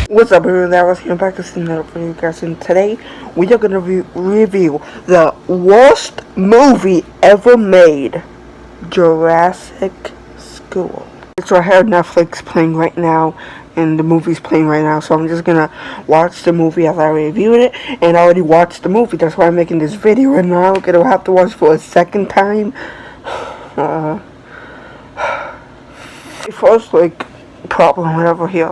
What's up, everyone? That was here back to see another for you guys, and today we are gonna review the worst movie ever made, Jurassic School. So I have Netflix playing right now, and the movie's playing right now. So I'm just gonna watch the movie as I review it, and I already watched the movie. That's why I'm making this video, and now I'm gonna have to watch for a second time. First, problem, whatever here,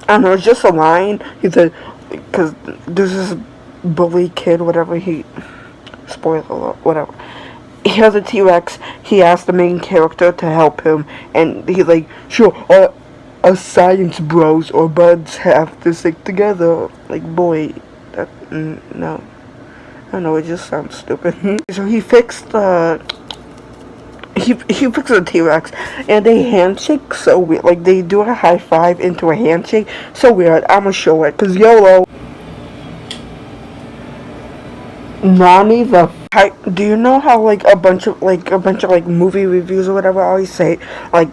I don't know, it's just a line. He said, because this is bully kid, whatever, spoiler alert, whatever. He has a T-Rex, he asked the main character to help him, and he's like, sure, us science bros or buds have to stick together. Like, boy, that, no. I don't know, it just sounds stupid. So he fixed he fixed the T-Rex, and they handshake so weird. Like, they do a high five into a handshake. So weird. I'ma show it, cause YOLO. Nani the do you know how a bunch of movie reviews or whatever always say,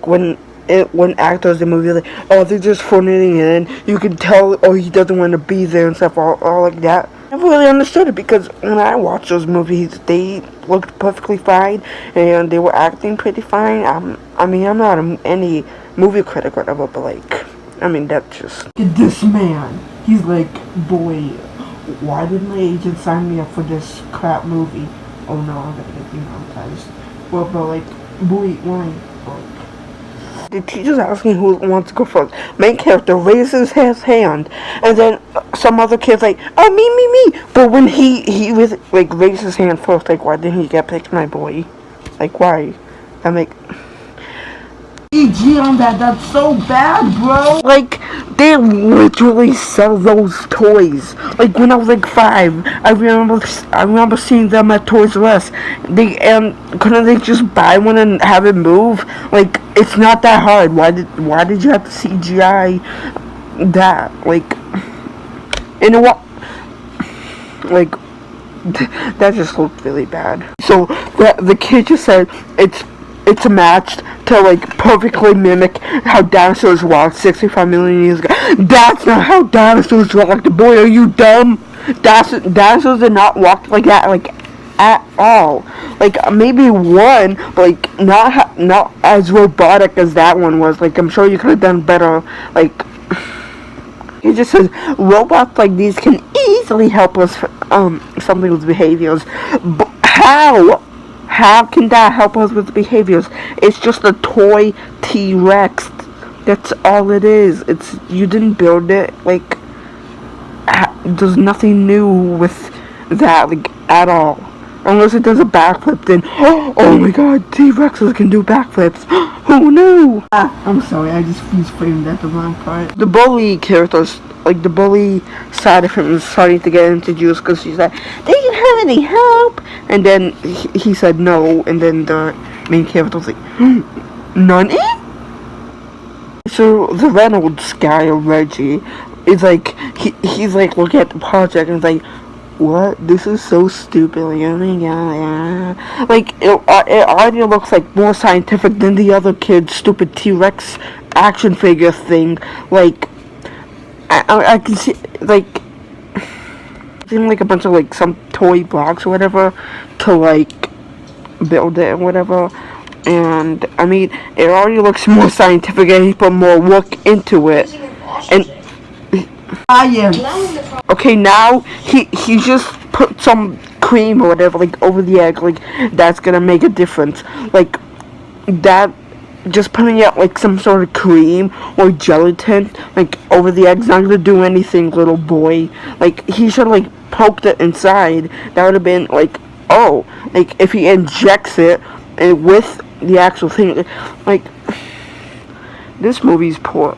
when actors in movies oh, they're just phoning it in, you can tell, oh, he doesn't want to be there and stuff, all like that. I never really understood it, because when I watched those movies, they looked perfectly fine, and they were acting pretty fine. I mean, I'm not any movie critic or whatever, but I mean, that's just... This man, he's like, boy, why did my agent sign me up for this crap movie? Oh no, I'm gonna get demonetized. Well, but boy, why? The teacher's asking who wants to go first. Main character raises his hand, and then some other kid's like, oh, me. But when he was raised his hand first, why didn't he get picked, my boy? Why? EG on that's so bad, bro. They literally sell those toys. When I was 5, I remember seeing them at Toys R Us. Couldn't they just buy one and have it move? It's not that hard. Why did you have to CGI that? You know what? That just looked really bad. So the kid just said it's a match to perfectly mimic how dinosaurs walked 65 million years ago. That's not how dinosaurs walked. Boy, are you dumb? Dinosaurs did not walk like that, at all. Maybe one, but not as robotic as that one was. I'm sure you could have done better. He just says robots like these can easily help us something with behaviors. But how? How can that help us with behaviors? It's just a toy T-Rex. That's all it is. You didn't build it. There's nothing new with that, at all. Unless it does a backflip, then, oh my god, T-Rexes can do backflips. Oh no! I'm sorry, I just framed at the wrong part. The bully characters, the bully side of him is starting to get introduced, because she's like, do you have any help? And then he said no, and then the main character was like, none? So the Reynolds guy, Reggie, is he's looking at the project and is what? This is so stupid. Oh my god. It already looks more scientific than the other kid's stupid T-Rex action figure thing. I can see, seem a bunch of some toy blocks or whatever to build it or whatever. And I mean, it already looks more scientific, and he put more work into it. And okay, now he just put some cream or whatever over the egg, that's gonna make a difference. That just putting out some sort of cream or gelatin over the egg's not gonna do anything, little boy. He should poked it inside. That would have been oh, if he injects it and with the actual thing, this movie's poor.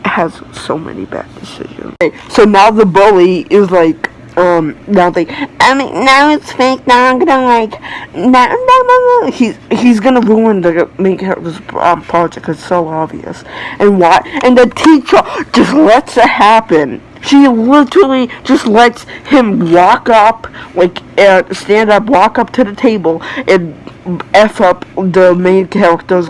Has so many bad decisions. Okay, so now the bully is now now it's fake. Now I'm gonna no. He's gonna ruin the main character's project. It's so obvious. And why? And the teacher just lets it happen. She literally just lets him walk up, stand up, walk up to the table, and F up the main character's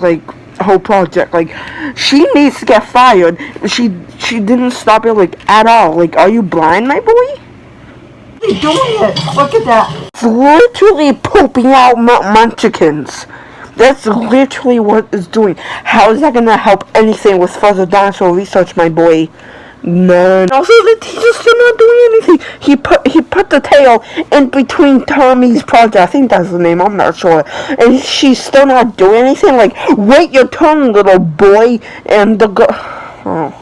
whole project. Like, she needs to get fired. She didn't stop it, like, at all. Like, are you blind, my boy? He's doing it. Look at that. It's literally pooping out munchkins. That's literally what it's doing. How is that gonna help anything with further dinosaur research, my boy? None. Also, the teacher's still not doing anything. He put the tail in between Tommy's project. I think that's the name. I'm not sure. And she's still not doing anything. Like, wait your turn, little boy. And the girl. Oh,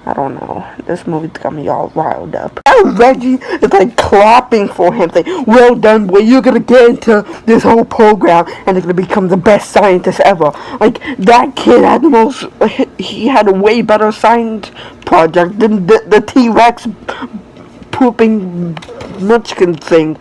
I don't know. This movie's got me all riled up. And Reggie is like clapping for him, like, well done, boy. You're gonna get into this whole program and you're gonna become the best scientist ever. Like, that kid had the most. He had a way better science project than the T-Rex pooping munchkin thing.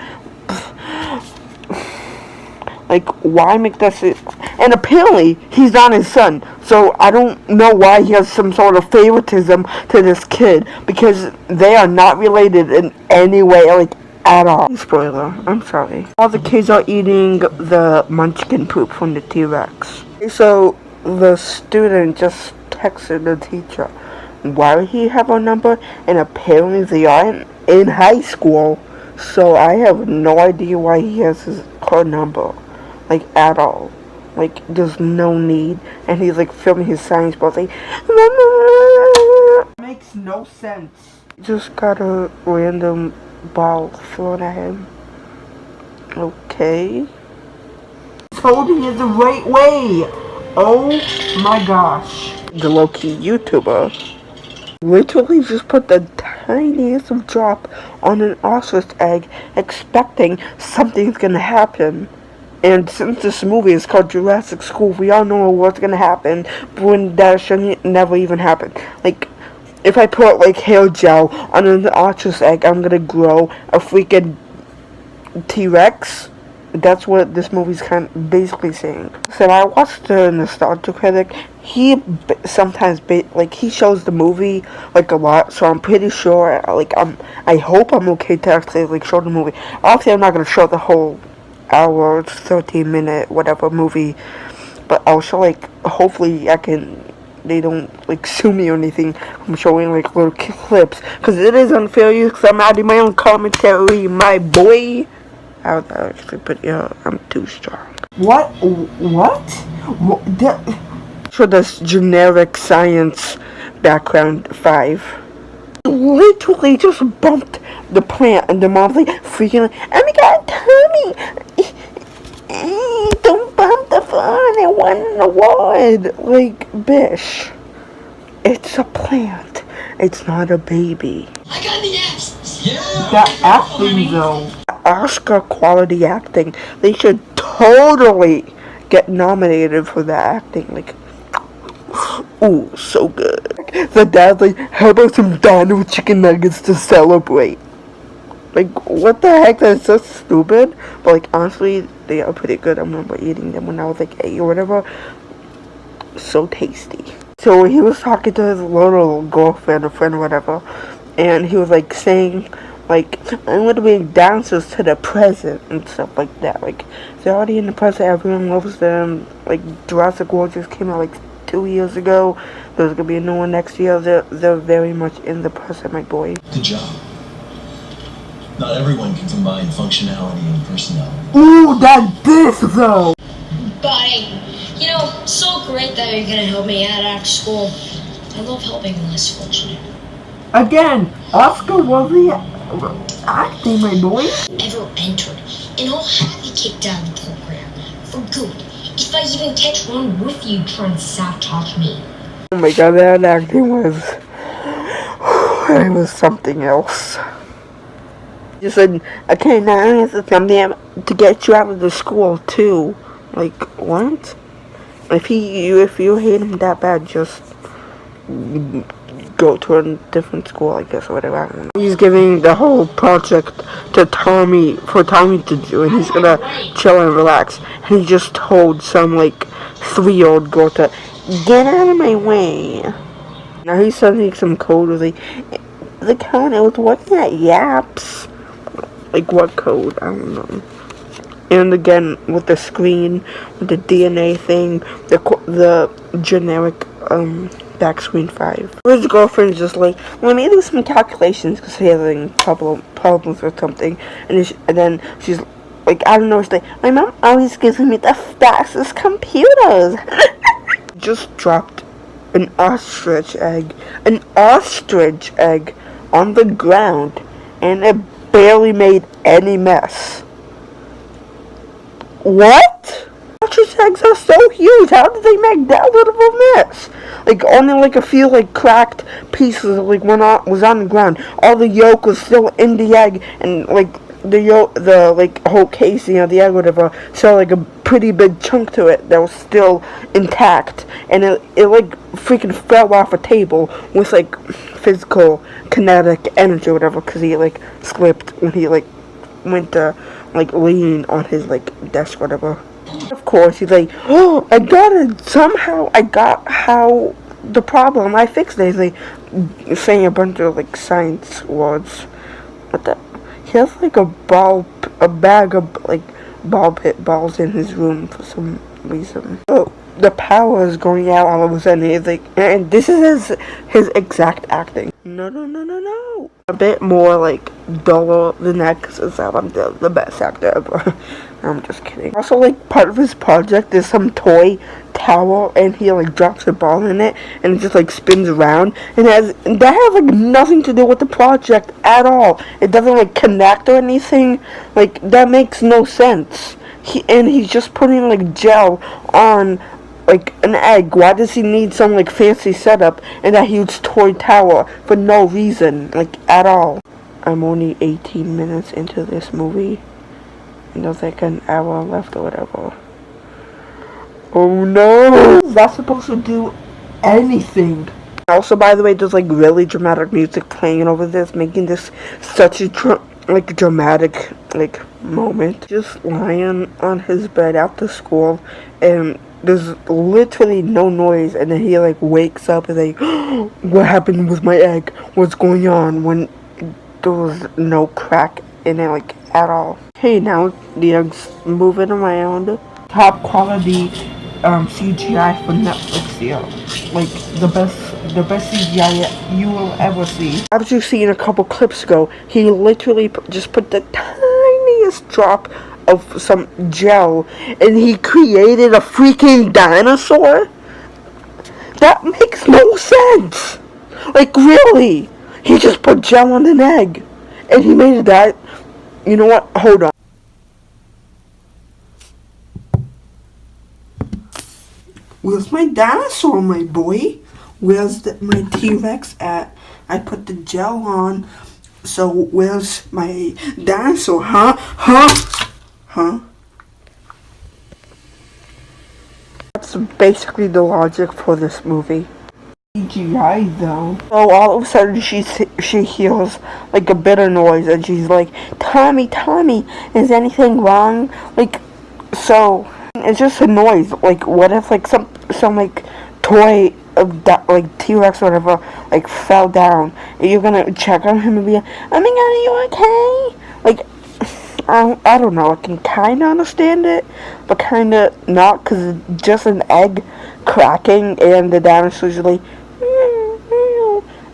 Like, why make this? And apparently, he's not his son. So, I don't know why he has some sort of favoritism to this kid. Because they are not related in any way, like, at all. Spoiler, I'm sorry. All the kids are eating the munchkin poop from the T-Rex. So, the student just texted the teacher. Why would he have our number? And apparently, they are in high school. So, I have no idea why he has her number. Like, at all. Like, there's no need. And he's, like, filming his science ball. Like, makes no sense. Just got a random ball thrown at him. Okay. He's holding it the right way. Oh, my gosh. The low-key YouTuber literally just put the tiniest drop on an ostrich egg, expecting something's gonna happen. And since this movie is called Jurassic School, we all know what's gonna happen, but when that should never even happen. Like, if I put, like, hair gel on an ostrich egg, I'm gonna grow a freaking T-Rex. That's what this movie's kind of basically saying. So I watched the Nostalgia Critic. He sometimes, like, he shows the movie, like, a lot, so I'm pretty sure, like, I hope I'm okay to actually, like, show the movie. Obviously, I'm not gonna show the whole hour, 13-minute, whatever movie, but also, like, hopefully they don't, like, sue me or anything. I'm showing, like, little clips, because it is unfair, because I'm adding my own commentary, my boy. I was actually pretty, I'm too strong. What? For this generic science background 5. Literally just bumped the plant and the mom's like freaking like, oh my god, Tommy, don't bump the phone, I won an award. Like, bish, it's a plant, it's not a baby. I got the F's. Yeah. That acting though, Oscar quality acting, they should totally get nominated for that acting. Like, ooh, so good. The dad's like, how about some dino chicken nuggets to celebrate? Like, what the heck? That's so stupid. But, like, honestly, they are pretty good. I remember eating them when I was, like, 8 or whatever. So tasty. So, he was talking to his little girlfriend or friend or whatever. And he was, like, saying, like, I'm going to bring dinosaurs to the present and stuff like that. Like, they're already in the present. Everyone loves them. Like, Jurassic World just came out, like, 2 years ago. There's gonna be a new one next year. They're very much in the present, my boy. Good job. Not everyone can combine functionality and personality. Ooh, that this though. Buddy, you know, so great that you're gonna help me out after school. I love helping the less fortunate. Again, Oscar worthy acting, my boy. Ever entered, and I'll have you kicked out of the program for good. If I even catch one with you trying to sabotage me. Oh my god, that acting was... it was something else. You said, okay, now I have something to get you out of the school, too. Like, what? If you hate him that bad, just go to a different school, I guess, or whatever. I don't know. He's giving the whole project to Tommy, for Tommy to do, and he's gonna chill and relax. And he just told some, like, 3-year-old girl to get out of my way. Now he's sending some code with the code. I was working at Yaps. Like, what code? I don't know. and again with the screen, with the DNA thing, the generic back screen 5. His girlfriend's just like, let me do some calculations because he's having problems with something, and then she's like, I don't know, she's like, my mom always gives me the fastest computers. Just dropped an ostrich egg on the ground, and it barely made any mess. What? Ostrich eggs are so huge. How did they make that little of a mess? Like only like a few like cracked pieces like was on the ground. All the yolk was still in the egg, and like the like whole casing of the egg, whatever, so like a pretty big chunk to it that was still intact, and it like freaking fell off a table with like physical kinetic energy or whatever, because he like slipped when he like went to like lean on his like desk or whatever. Of course he's like, oh, I got it, somehow I got how the problem, I fixed it. He's like saying a bunch of like science words. What the? He has like a bag of like ball pit balls in his room for some reason. Oh, the power is going out all of a sudden. He's like, and this is his exact acting. No. A bit more like duller than that because I'm the best actor ever. I'm just kidding. Also, like, part of his project is some toy tower, and he like drops a ball in it, and it just like spins around, and that has like nothing to do with the project at all. It doesn't like connect or anything. Like, that makes no sense. He's just putting like gel on like an egg. Why does he need some like fancy setup and that huge toy tower for no reason, like, at all? I'm only 18 minutes into this movie. There's like an hour left or whatever. Oh no! That's supposed to do anything. Also, by the way, there's like really dramatic music playing over this, making this such a dramatic like moment. Just lying on his bed after school, and there's literally no noise, and then he like wakes up and like, what happened with my egg? What's going on? When there was no crack in it like at all. Hey, now the egg's moving around. Top quality CGI for Netflix here. Like the best CGI you will ever see. As you seen a couple clips ago, he literally just put the tiniest drop of some gel, and he created a freaking dinosaur? That makes no sense! Like, really? He just put gel on an egg, and he made that. You know what? Hold on. Where's my dinosaur, my boy? Where's my T-Rex at? I put the gel on, so where's my dinosaur, huh? That's basically the logic for this movie. CGI though. So all of a sudden she hears like a bitter noise, and she's like, Tommy, is anything wrong? Like, so it's just a noise. Like, what if like some like toy of that like T-Rex or whatever like fell down, and you're gonna check on him and be like, oh my god, are you okay? Like, I don't know. I can kind of understand it, but kind of not, because it's just an egg cracking, and the dinosaur's like,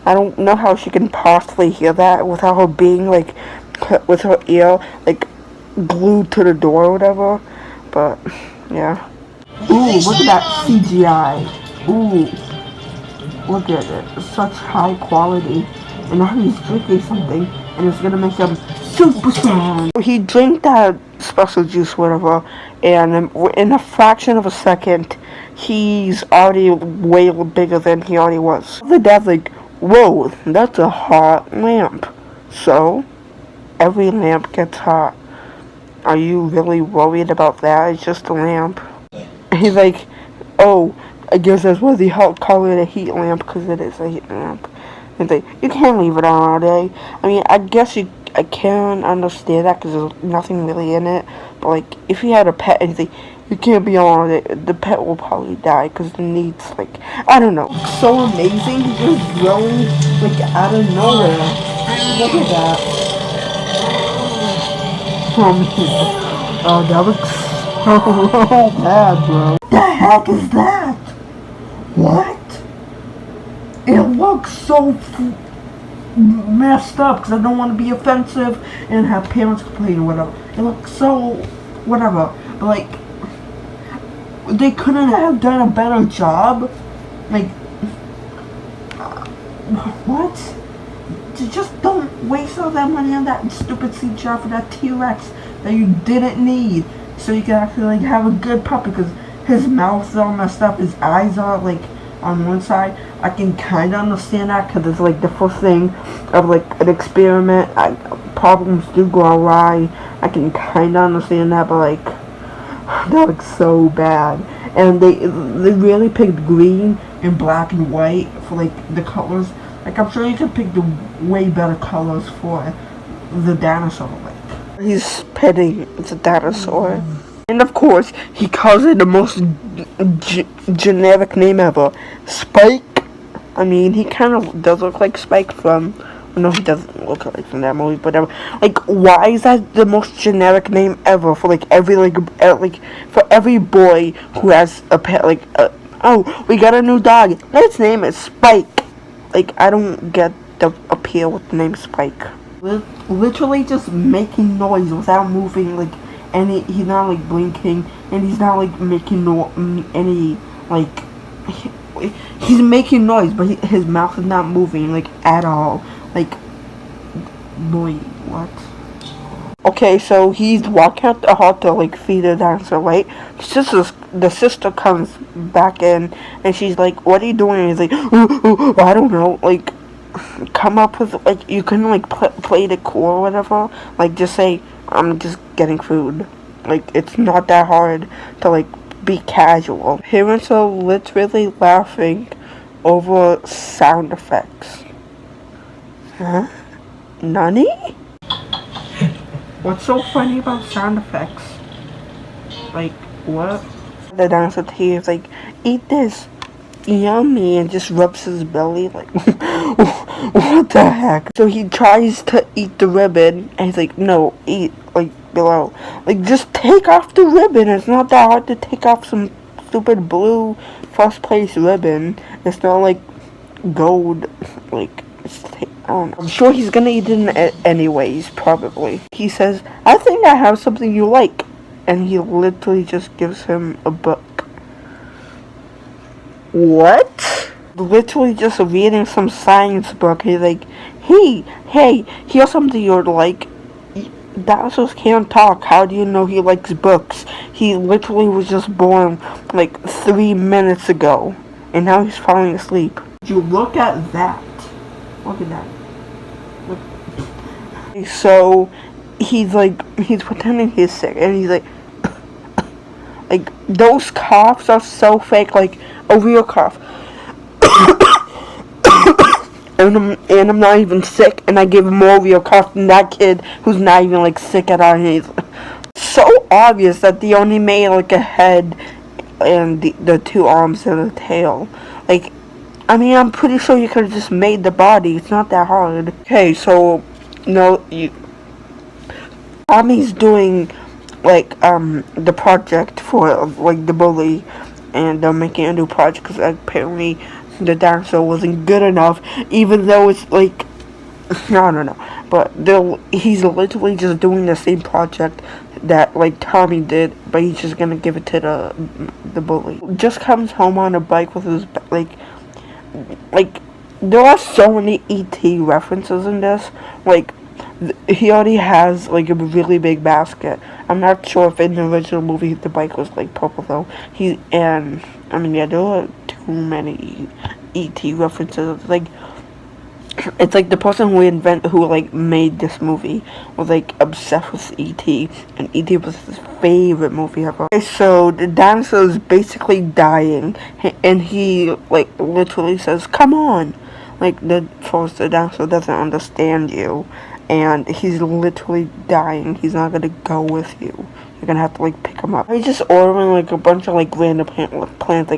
I don't know how she can possibly hear that without her being like, with her ear like glued to the door or whatever. But yeah. Ooh, look at that CGI. Ooh, look at it. It's such high quality. And now he's drinking something, and it's gonna make him super strong. He drank that special juice, whatever, and in a fraction of a second, he's already way bigger than he already was. The dad's like, whoa, that's a hot lamp. So, every lamp gets hot. Are you really worried about that? It's just a lamp. He's like, oh, I guess that's why they call it a heat lamp, because it is a heat lamp. And they, you can't leave it on all day. I mean, I guess I can understand that because there's nothing really in it. But like, if you had a pet and you can't be on all day, the pet will probably die because it needs like, I don't know. So amazing, he's just growing like out of nowhere. Look at that. From here. Oh, that looks so bad, bro. The heck is that? What? It looks so messed up because I don't want to be offensive and have parents complain or whatever. It looks so whatever. But like, they couldn't have done a better job. Like, what? Just don't waste all that money on that stupid CGI for that T-Rex that you didn't need, so you can actually like have a good puppet. Because his mouth's all messed up, his eyes are like on one side. I can kind of understand that because it's like the first thing of like an experiment. Problems do go awry. I can kind of understand that, but like that looks so bad. And they really picked green and black and white for like the colors. Like, I'm sure you could pick the way better colors for the dinosaur. Like, he's petting the dinosaur. And of course, he calls it the most generic name ever. Spike. I mean, he kind of does look like Spike from... No, he doesn't look like from that movie, but like, why is that the most generic name ever for like every for every boy who has a pet? Like, oh, we got a new dog. Let's name it Spike. Like, I don't get the appeal with the name Spike. Literally just making noise without moving, like, he's not, like, blinking, and he's not, like, making any, like, he's making noise, but his mouth is not moving, like, at all. Like, boy, what? Okay, so he's walking out the hall to, like, feed the dinosaur, right? The sister comes back in, and she's like, what are you doing? And he's like, I don't know, like, come up with, like, you can, like, play it cool or whatever. Like, just say, I'm just getting food. Like, it's not that hard to, like, be casual. Parents are literally laughing over sound effects. Huh? Nani? What's so funny about sound effects? Like, what? The dinosaur is like, eat this, yummy, and just rubs his belly, like, what the heck? So he tries to eat the ribbon, and he's like, no, eat, like, below. Like, just take off the ribbon. It's not that hard to take off some stupid blue first place ribbon. It's not like gold, like, I'm sure he's gonna eat it anyways, probably. He says, I think I have something you like. And he literally just gives him a book. What? Literally just reading some science book. He's like, hey, here's something you'd like. Dinosaurs can't talk. How do you know he likes books? He literally was just born like 3 minutes ago. And now he's falling asleep. You look at that. Look at that. Look. So he's pretending he's sick, and he's like those coughs are so fake, like a real cough. and I'm not even sick, and I give him more real cough than that kid who's not even like sick at all. He's so obvious that they only made like a head and the 2 arms and a tail. Like, I mean, I'm pretty sure you could have just made the body. It's not that hard. Okay, so Tommy's doing like the project for like the bully, and they're making a new project because apparently the dinosaur wasn't good enough, even though it's like I don't know, but he's literally just doing the same project that like Tommy did, but he's just gonna give it to the bully. Just comes home on a bike with his like there are so many E.T. references in this. Like, he already has like a really big basket. I'm not sure if in the original movie the bike was like purple though. I mean, yeah, there are too many E.T. references. Like, it's like the person who like made this movie was like obsessed with E.T. and E.T. was his favorite movie ever. Okay, so the dinosaur is basically dying, and he like literally says, "Come on!" Like the dinosaur doesn't understand you, and he's literally dying. He's not gonna go with you. You're gonna have to like pick him up. He's just ordering like a bunch of like random plants,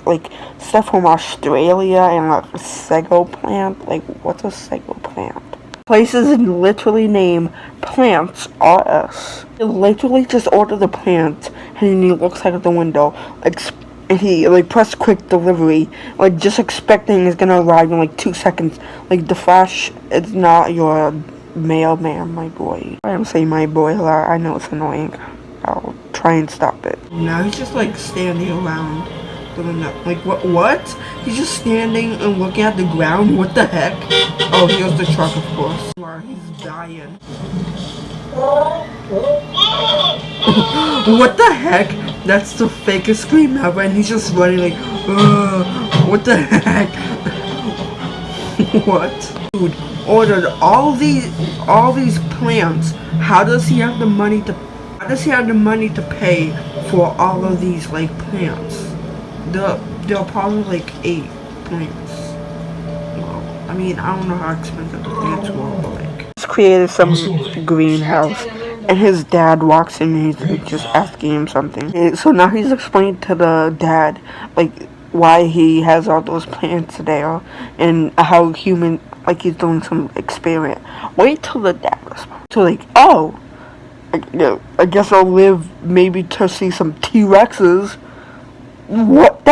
like stuff from Australia, and like a sago plant. Like, what's a sago plant? Places literally name plants RS. He literally just ordered the plant, and he looks out of the window, and he like pressed quick delivery, like just expecting it's gonna arrive in like 2 seconds. Like the Flash is not your mailman, my boy. I am saying my boy a lot. I know it's annoying. I'll try and stop it. Now he's just like standing around. Like what? He's just standing and looking at the ground. What the heck? Oh, here's the truck, of course. Wow, he's dying. What the heck? That's the fakest scream ever, and he's just running like, what the heck? What? Dude ordered all these plants. How does he have the money to? How does he have the money to pay for all of these like plants? They're probably like 8 plants. Well, I mean, I don't know how expensive the plants were, but like. He's created some greenhouse, and his dad walks in and he's like just asking him something. And so now he's explaining to the dad like why he has all those plants there and how he's doing some experiment. Wait till the dad responds. So like, oh, I guess I'll live maybe to see some T-Rexes. What?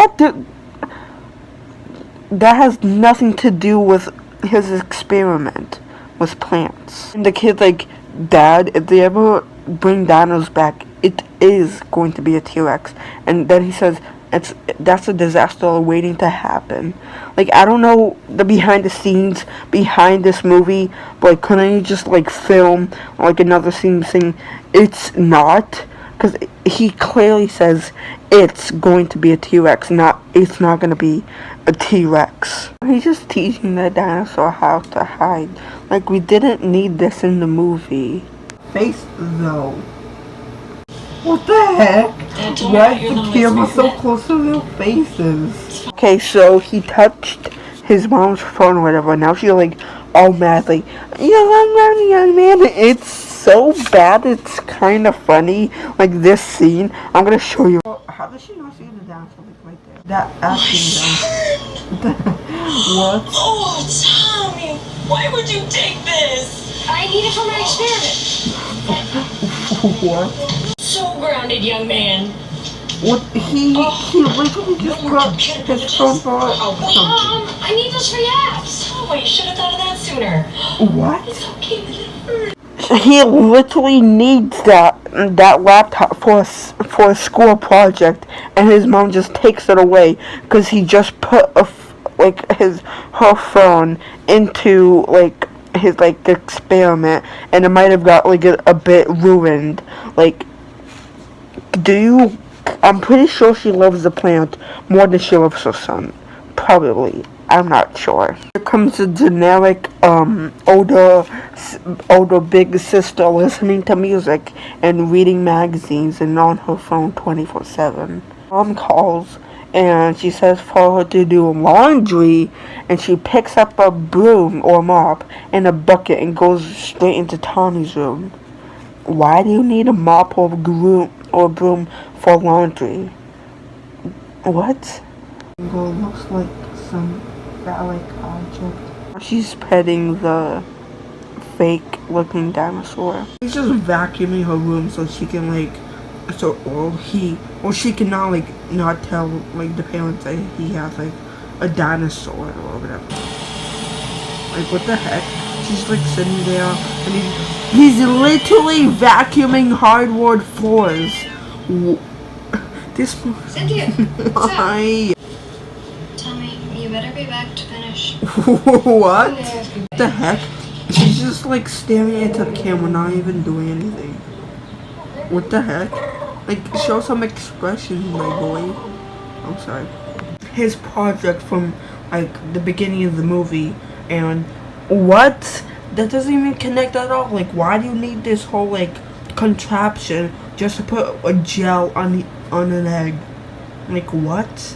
That has nothing to do with his experiment with plants. And the kid's like, Dad, if they ever bring dinos back, it is going to be a T-Rex. And then he says, that's a disaster waiting to happen. Like, I don't know the behind the scenes behind this movie, but like, couldn't you just like film like another scene saying it's not? Because he clearly says it's going to be a T-Rex, it's not going to be a T-Rex. He's just teaching the dinosaur how to hide. Like, we didn't need this in the movie. Face, though. What the heck? Why is the camera so close to their faces? Okay, so he touched his mom's phone or whatever. Now she's like all mad, like, young man. It's so bad, it's kind of funny. Like this scene, I'm gonna show you. How does she not see the dinosaur right there? That acting down. What? Oh, Tommy, why would you take this? I need it for my experiment. What? So grounded, young man. What? He literally just brought his phone for I need those for apps. Oh, you should have thought of that sooner. What? It's okay, but it hurts. He literally needs that laptop for a school project, and his mom just takes it away because he just put her phone into like his like experiment, and it might have got like a bit ruined. Like, I'm pretty sure she loves the plant more than she loves her son. Probably. I'm not sure. Here comes the generic, older big sister listening to music and reading magazines and on her phone 24/7. Mom calls and she says for her to do laundry, and she picks up a broom or mop and a bucket and goes straight into Tommy's room. Why do you need a mop or broom for laundry? What? It looks like some phallic object. She's petting the fake looking dinosaur. He's just vacuuming her room so she can she can not tell like the parents that he has like a dinosaur or whatever. Like, what the heck? She's like sitting there and he's literally vacuuming hardwood floors. This Cynthia, why? Tommy, you better be back to finish. What? What the heck? She's just like staring into the camera, not even doing anything. What the heck? Like, show some expression, my boy. I'm sorry. His project from like the beginning of the movie, and what? That doesn't even connect at all. Like, why do you need this whole like contraption just to put a gel on an egg? Like, what?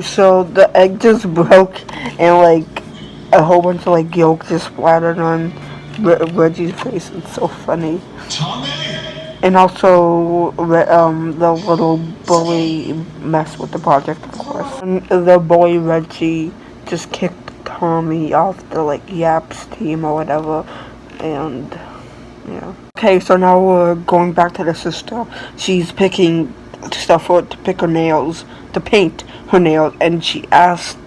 So the egg just broke, and like a whole bunch of like yolk just splattered on Reggie's face. It's so funny. Tommy! And also, the little bully messed with the project, of course. And the bully Reggie just kicked Tommy off the like Yaps team or whatever, and yeah. Okay, so now we're going back to the sister. She's picking stuff to pick her nails, to paint her nails, and she asks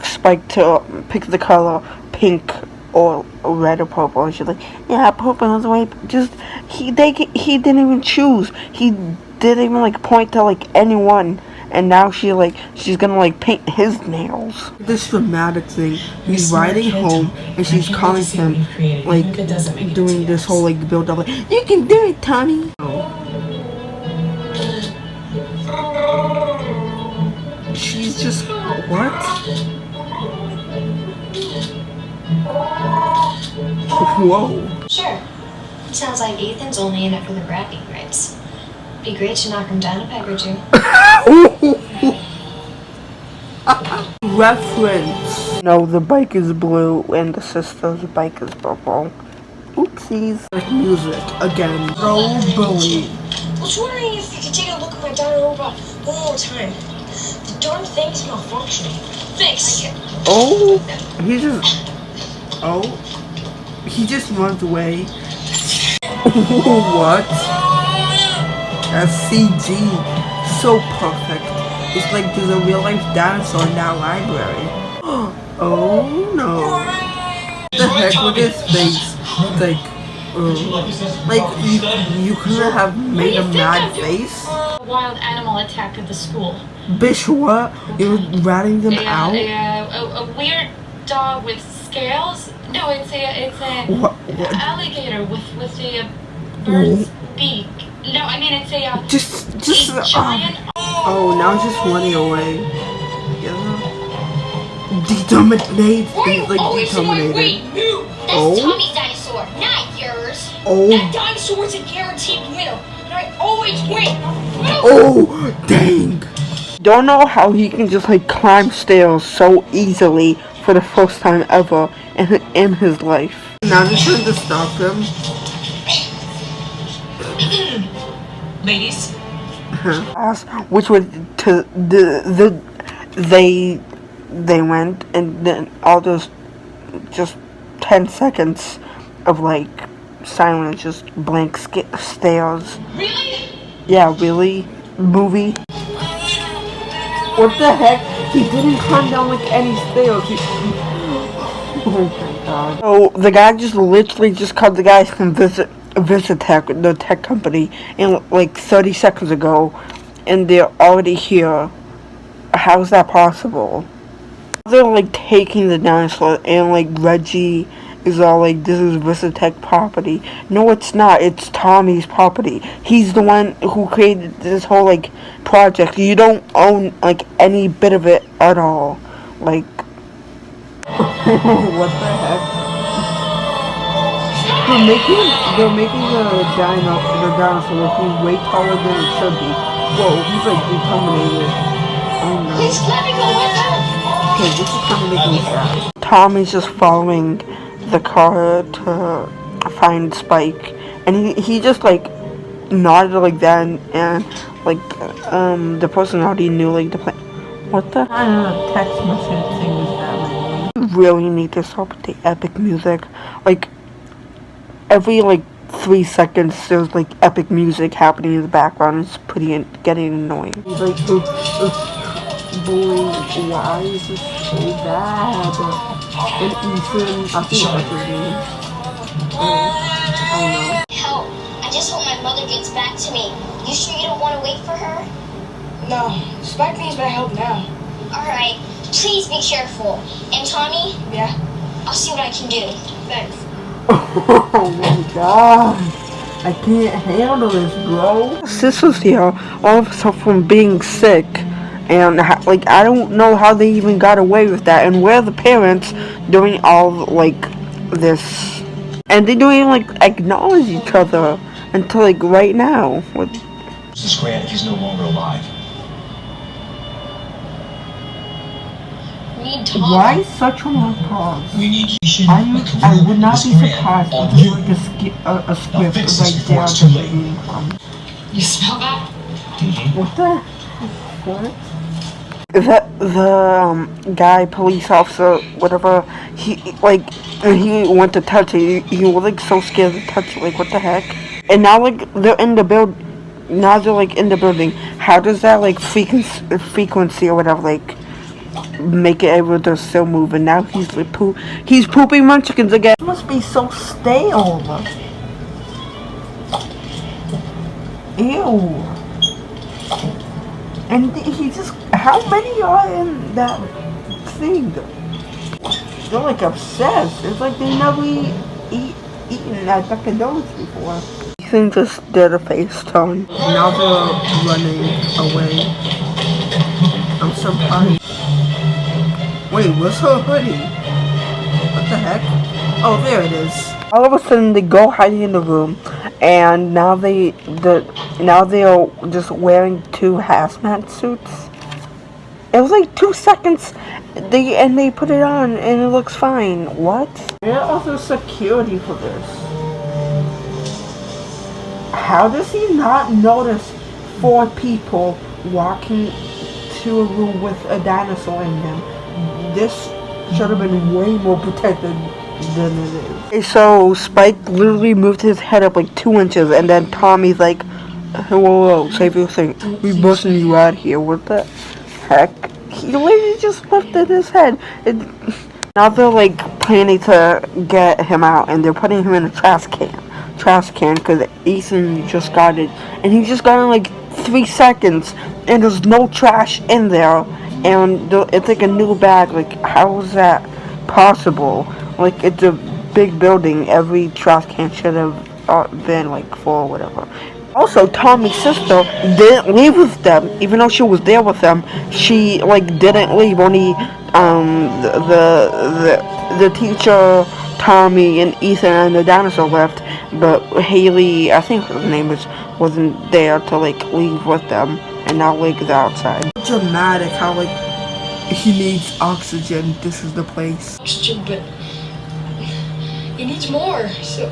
Spike to pick the color pink or red or purple, and she's like, yeah, purple is the way. Just he didn't even choose. He didn't even like point to like anyone. And now she's gonna like paint his nails. This dramatic thing. He's riding home and she's calling him like doing this whole like build up like, you can do it, Tommy. She's just what? Whoa. Sure. Sounds like Ethan's only in it for the bragging rights. Be great to knock him down a peg or two. Reference. No, the bike is blue and the sister's bike is purple. Oopsies. Like music again. No bully. I was wondering if you could take a look at my dino robot one more time. The darn thing's malfunctioning. Thanks. Oh, he just runs away. What? That's CG. So perfect. It's like there's a real life dinosaur in that library. Oh no. What the heck with his face? Like you couldn't have made a mad face? A wild animal attack at the school. Bitch, what? You're ratting them out? A weird dog with scales? No, it's a What? alligator with a bird's beak. No, I mean it's a giant. Oh, now it's just running away. Yeah. Determinate. He's like determinated. That's Tommy's dinosaur, not yours. Oh. That dinosaur's a guaranteed winner, and I always win. Oh, dang. Don't know how he can just like climb stairs so easily for the first time ever in his life. Now they're trying to stop him. Ladies. Which was to they went, and then all those just 10 seconds of like silence, just blank stares. Really? Yeah, really? Movie? What the heck? He didn't climb down like any stairs. Oh my god. So the guy just literally just called the guys from Visitech, the tech company, in like 30 seconds ago, and they're already here. How is that possible? They're like taking the dinosaur, and like Reggie is all like, this is Visitech property. No, it's not. It's Tommy's property. He's the one who created this whole like project. You don't own like any bit of it at all. Like, what the heck? They're making the dinosaur looking way taller than it should be. Whoa, he's like determinated. Oh no. Please let me go with him. Okay, this is kind of making me sad. Tommy's just following the car to find Spike, and he just like nodded like that, and like the person already knew like the plan. What the text message thing was that? You really need to stop with the epic music. Like every like 3 seconds there's like epic music happening in the background. It's getting annoying. He's like, boy, why is this so bad? And Ethan, I think that's his name. I don't know. Help. I just hope my mother gets back to me. You sure you don't want to wait for her? No. Spike needs my help now. Alright. Please be careful. And Tommy? Yeah? I'll see what I can do. Thanks. Oh my god. I can't handle this, bro. Sister's here all of a sudden from being sick. And like I don't know how they even got away with that. And where are the parents doing all like this? And they don't even like acknowledge each other until like right now. Mrs. Grant, he's no longer alive. We need Tommy. Why such a long pause? We need you. I would not be surprised if there's like a script right there too late. reading from. You smell that? What the? What? The guy, police officer, whatever, he like when he went to touch it, he was like so scared to touch it. Like what the heck? And now like they're in the build. Now they're like in the building. How does that like frequency or whatever like make it able to still move? And now he's like he's pooping munchkins again. It must be so stale. Ew. And he just, how many are in that thing? They're like obsessed. It's like they never eaten at Dunkin' Donuts before. Ethan just did a FaceTime. Now they're running away. I'm surprised. Wait, what's her hoodie? What the heck? Oh, there it is. All of a sudden, they go hiding in the room, and now they're just wearing 2 hazmat suits. It was like 2 seconds, they put it on, and it looks fine. What? Where are the security for this? How does he not notice 4 people walking to a room with a dinosaur in them? This should have been way more protected than it is. Okay, so Spike literally moved his head up like 2 inches, and then Tommy's like, whoa, save your thing. We busting you out here. What the heck? He literally just lifted his head. Now they're like planning to get him out, and they're putting him in a trash can because Ethan just got it, and he just got it in like 3 seconds, and there's no trash in there, and it's like a new bag. Like, how is that possible? Like, it's a big building. Every trash can should have been like full or whatever. Also, Tommy's sister didn't leave with them, even though she was there with them. She like didn't leave. Only the teacher, Tommy, and Ethan and the dinosaur left. But Haley, I think her name wasn't there to like leave with them. And now like they're outside. Dramatic how like he needs oxygen. This is the place. Oxygen, but he needs more. So.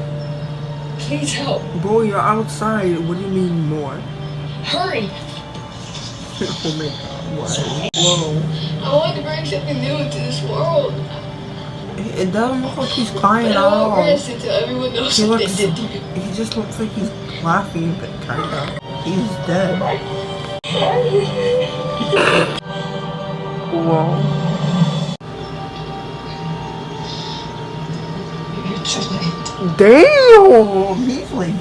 Please help. Bro, you're outside. What do you mean more? Hurry. Oh my god, why? Whoa. I want to bring something new into this world. It doesn't look like he's crying at all. I all. won't risk it till everyone knows what they did to you. He just looks like he's laughing, but kinda. He's dead. Whoa. Damn! He's like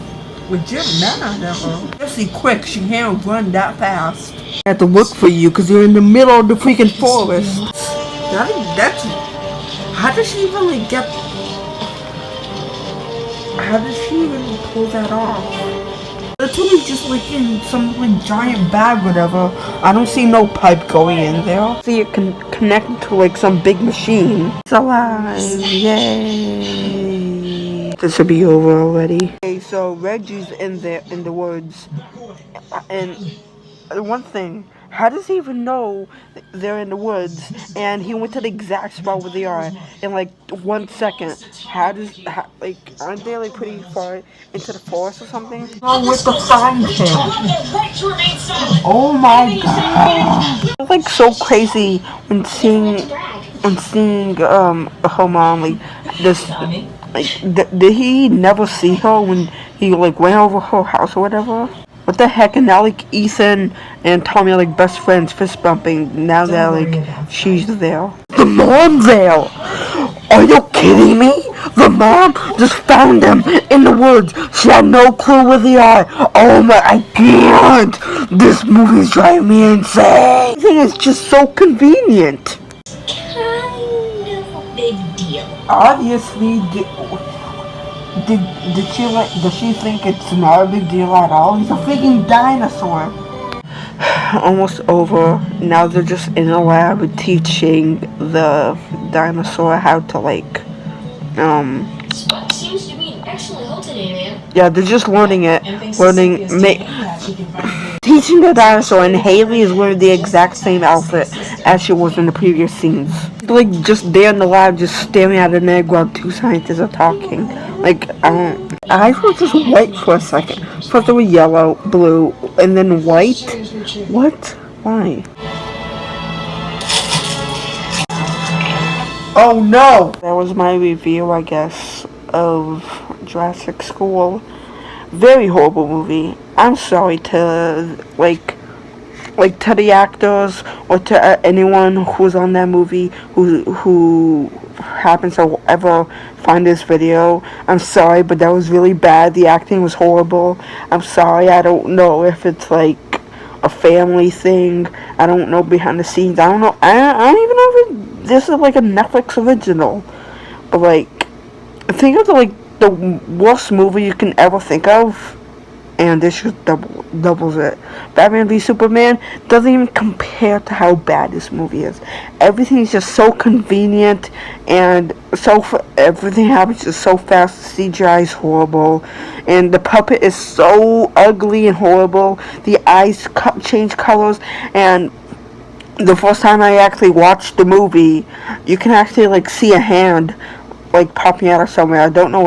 legit mad at her. Especially quick, she can't run that fast. I have to look for you because you're in the middle of the freaking forest. That's... How does she even like get... How does she even pull that off? The thing is just like in some like giant bag or whatever. I don't see no pipe going in there. See it connected to like some big machine. It's alive! Yay! This should be over already. Okay, so Reggie's in the woods, and one thing, how does he even know they're in the woods? And he went to the exact spot where they are in like 1 second. Like, aren't they like pretty far into the forest or something? Oh, with the find him. Oh my god! It's like so crazy when seeing her mom like this. Like, did he never see her when he like went over her house or whatever? What the heck? And now like Ethan and Tommy are like best friends, fist bumping. Now that like she's there. The mom's there! Are you kidding me? The mom just found them in the woods. She had no clue where they are. Oh my, I can't! This movie's driving me insane! Everything is just so convenient. Kind of a big deal. Obviously, does she think it's not a big deal at all? He's a freaking dinosaur. Almost over. Now they're just in a lab teaching the dinosaur how to like, Spike seems to be an excellent help today, man. yeah, they're just learning teaching the dinosaur, and Haley is wearing the exact same outfit as she was in the previous scenes. Like, just there in the lab, just staring at an egg while 2 scientists are talking. Like, eyes were just white for a second. First they were yellow, blue, and then white. What? Why? Oh no! That was my review, I guess, of Jurassic School. Very horrible movie. I'm sorry to to the actors or to anyone who's on that movie who happens to ever find this video. I'm sorry, but that was really bad. The acting was horrible. I'm sorry. I don't know if it's like a family thing. I don't know behind the scenes. I don't know. I don't even know if this is like a Netflix original. But like, think of the worst movie you can ever think of, and this just doubles it. Batman v Superman doesn't even compare to how bad this movie is. Everything is just so convenient, and everything happens just so fast. The CGI is horrible, and the puppet is so ugly and horrible. The eyes change colors, and the first time I actually watched the movie, you can actually like see a hand like popping out of somewhere. I don't know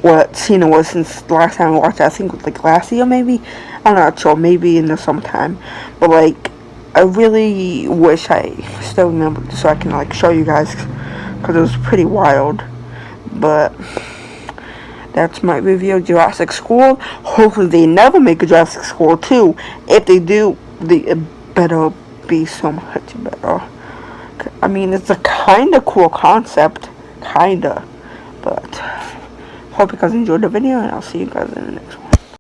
what scene it was since the last time I watched it. I think it was like last year maybe. I'm not sure. Maybe in the summertime. But like, I really wish I still remembered so I can like show you guys because it was pretty wild. But that's my review of Jurassic School. Hopefully they never make a Jurassic School 2. If they do, it better be so much better. I mean, it's a kind of cool concept. Kinda. But hope you guys enjoyed the video, and I'll see you guys in the next one.